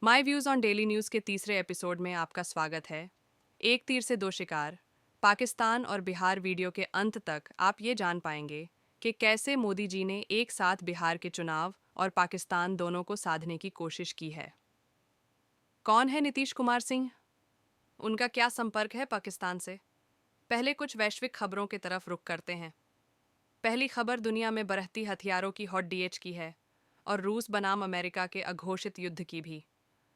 My views on daily news के तीसरे episode में आपका स्वागत है। एक तीर से दो शिकार, पाकिस्तान और बिहार वीडियो के अंत तक आप ये जान पाएंगे कि कैसे मोदी जी ने एक साथ बिहार के चुनाव और पाकिस्तान दोनों को साधने की कोशिश की है। कौन है नीतीश कुमार सिंह? उनका क्या संपर्क है पाकिस्तान से? पहले कुछ वैश्विक खबरों की तरफ रुख करते हैं। पहली खबर दुनिया में बरहती हथियारों की हॉट डीएच की है और रूस बनाम अमेरिका के अघोषित युद्ध की भी।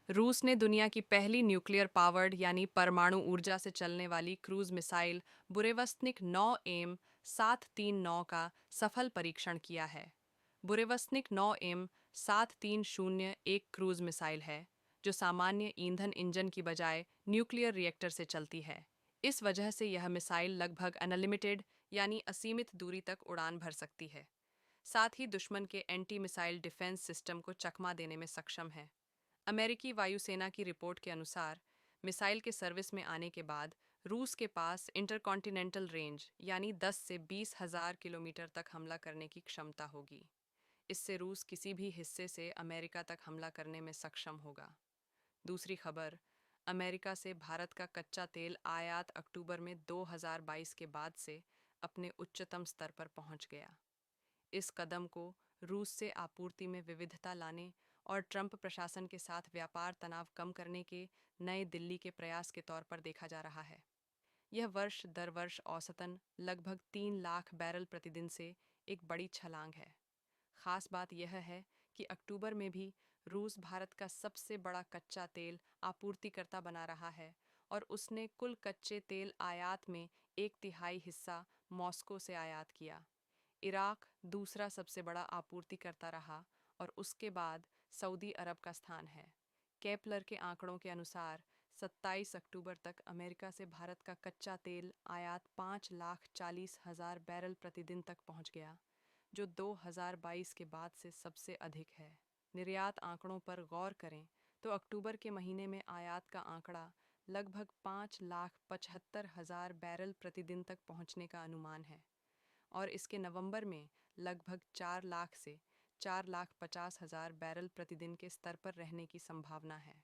रूस ने दुनिया की पहली न्यूक्लियर पावर्ड यानी परमाणु ऊर्जा से चलने वाली क्रूज मिसाइल बुरेवस्निक 9 एम 739 का सफल परीक्षण किया है। बुरेवस्निक 9 एम 730 एक क्रूज मिसाइल है जो सामान्य ईंधन इंजन की बजाय न्यूक्लियर रिएक्टर से चलती है। इस वजह से यह मिसाइल लगभग अनलिमिटेड यानी असीमित दूरी तक उड़ान भर सकती है। साथ ही दुश्मन के एंटी मिसाइल डिफेंस सिस्टम को चकमा देने में सक्षम है। अमेरिकी वायुसेना की रिपोर्ट के अनुसार मिसाइल के सर्विस में आने के बाद रूस के पास इंटरकॉन्टिनेंटल रेंज यानी 10 से 20,000 किलोमीटर तक हमला करने की क्षमता होगी। इससे रूस किसी भी हिस्से से अमेरिका तक हमला करने में सक्षम होगा। दूसरी खबर, अमेरिका से भारत का कच्चा तेल आयात अक्टूबर में 2022 के बाद से अपने उच्चतम स्तर पर पहुंच गया। इस कदम को रूस से आपूर्ति में विविधता लाने और ट्रंप प्रशासन के साथ व्यापार तनाव कम करने के नए दिल्ली के प्रयास के तौर पर देखा जा रहा है। यह वर्ष दर वर्ष औसतन लगभग 3 लाख बैरल प्रतिदिन से एक बड़ी छलांग है। खास बात यह है कि अक्टूबर में भी रूस भारत का सबसे बड़ा कच्चा तेल आपूर्तिकर्ता बना रहा है और उसने कुल कच्चे तेल आयात में एक तिहाई हिस्सा मॉस्को से आयात किया। इराक दूसरा सबसे बड़ा आपूर्तिकर्ता रहा और उसके बाद सऊदी अरब का स्थान है। केपलर के आंकड़ों के अनुसार 27 अक्टूबर तक अमेरिका से भारत का कच्चा तेल आयात 5,40,000 बैरल प्रतिदिन तक पहुंच गया, जो 2022 के बाद से सबसे अधिक है। निर्यात आंकड़ों पर गौर करें तो अक्टूबर के महीने में आयात का आंकड़ा लगभग 5,75,000 बैरल प्रतिदिन तक पहुंचने का अनुमान है और इसके नवंबर में लगभग 4 लाख से 4,50,000 बैरल प्रतिदिन के स्तर पर रहने की संभावना है।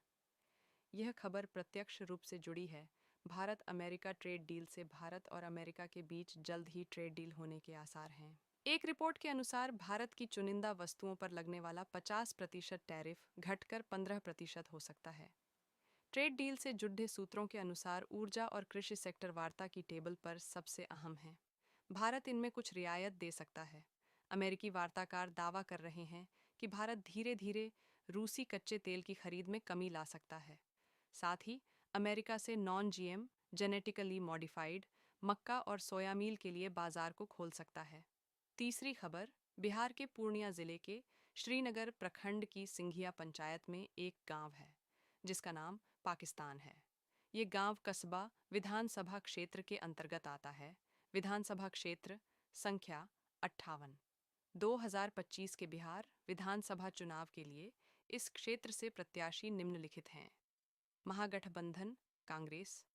यह खबर प्रत्यक्ष रूप से जुड़ी है भारत अमेरिका ट्रेड डील से। भारत और अमेरिका के बीच जल्द ही ट्रेड डील होने के आसार हैं। एक रिपोर्ट के अनुसार भारत की चुनिंदा वस्तुओं पर लगने वाला 50% टैरिफ घटकर 15% हो सकता है। ट्रेड डील से जुड़े सूत्रों के अनुसार ऊर्जा और कृषि सेक्टर वार्ता की टेबल पर सबसे अहम है। भारत इनमें कुछ रियायत दे सकता है। अमेरिकी वार्ताकार दावा कर रहे हैं कि भारत धीरे धीरे रूसी कच्चे तेल की खरीद में कमी ला सकता है। साथ ही अमेरिका से नॉन जीएम जेनेटिकली मॉडिफाइड मक्का और सोया मील के लिए बाजार को खोल सकता है। तीसरी खबर, बिहार के पूर्णिया जिले के श्रीनगर प्रखंड की सिंघिया पंचायत में एक गांव है जिसका नाम पाकिस्तान है। ये गांव कस्बा विधानसभा क्षेत्र के अंतर्गत आता है। विधानसभा क्षेत्र संख्या 58। 2025 के बिहार विधानसभा चुनाव के लिए इस क्षेत्र से प्रत्याशी निम्नलिखित हैं: महागठबंधन कांग्रेस,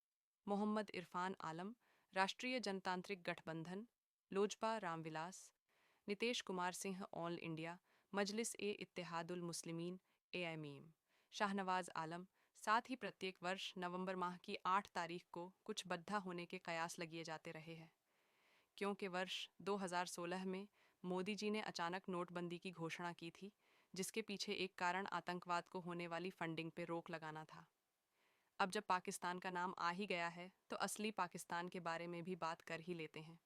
मोहम्मद इरफान आलम राष्ट्रीय जनतांत्रिक गठबंधन, लोजपा रामविलास, नीतीश कुमार सिंह ऑल इंडिया मजलिस ए इत्तेहादुल मुस्लिमीन एएमईएम, शाहनवाज आलम। साथ ही प्रत्येक वर्ष नवंबर माह की 8 तारीख को कुछ बद्धा होने के कयास लगिए जाते रहे हैं, क्योंकि वर्ष 2016 में मोदी जी ने अचानक नोटबंदी की घोषणा की थी, जिसके पीछे एक कारण आतंकवाद को होने वाली फंडिंग पर रोक लगाना था। अब जब पाकिस्तान का नाम आ ही गया है तो असली पाकिस्तान के बारे में भी बात कर ही लेते हैं।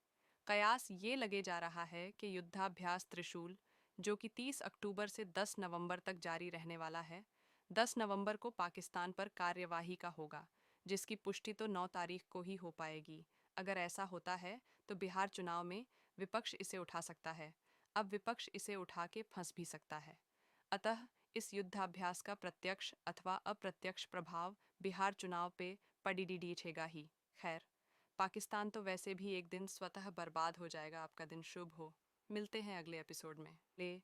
कयास ये लगे जा रहा है कि युद्धाभ्यास त्रिशूल, जो कि 30 अक्टूबर से 10 नवंबर तक जारी रहने वाला है, 10 नवंबर को पाकिस्तान पर कार्यवाही का होगा, जिसकी पुष्टि तो 9 तारीख को ही हो पाएगी। अगर ऐसा होता है तो बिहार चुनाव में विपक्ष इसे उठा सकता है। अब विपक्ष इसे उठा के फंस भी सकता है। अतः इस युद्धाभ्यास का प्रत्यक्ष अथवा अप्रत्यक्ष प्रभाव बिहार चुनाव पे पड़ीडीछेगा ही। खैर, पाकिस्तान तो वैसे भी एक दिन स्वतः बर्बाद हो जाएगा। आपका दिन शुभ हो। मिलते हैं अगले एपिसोड में। ले